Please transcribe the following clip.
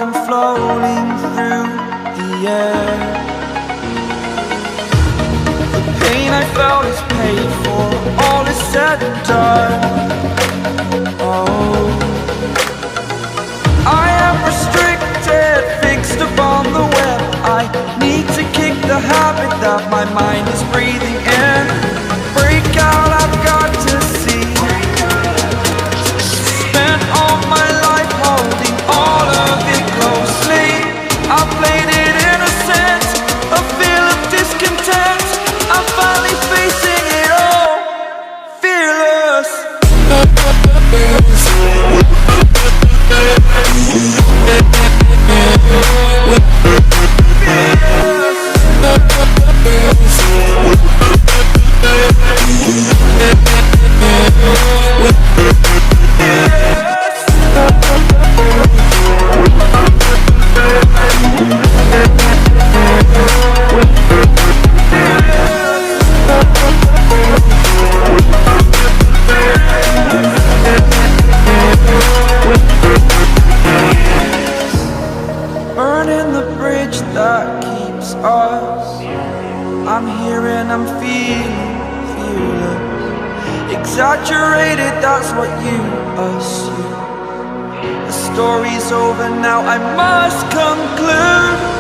like I'm floating through the air. The pain I felt is paid for, all is said and done. Oh, I am restricted, fixed upon the web. I need to kick the habit that my mind is breathing in. Break out, I've got to see. Spent all my life holding all of it closely. I played it innocent, a feel of discontent. I'm finally facing it all, fearless. Burning the bridge that keeps us. I'm here and I'm feeling fearless. Exaggerated, that's what you assume. The story's over now, I must conclude.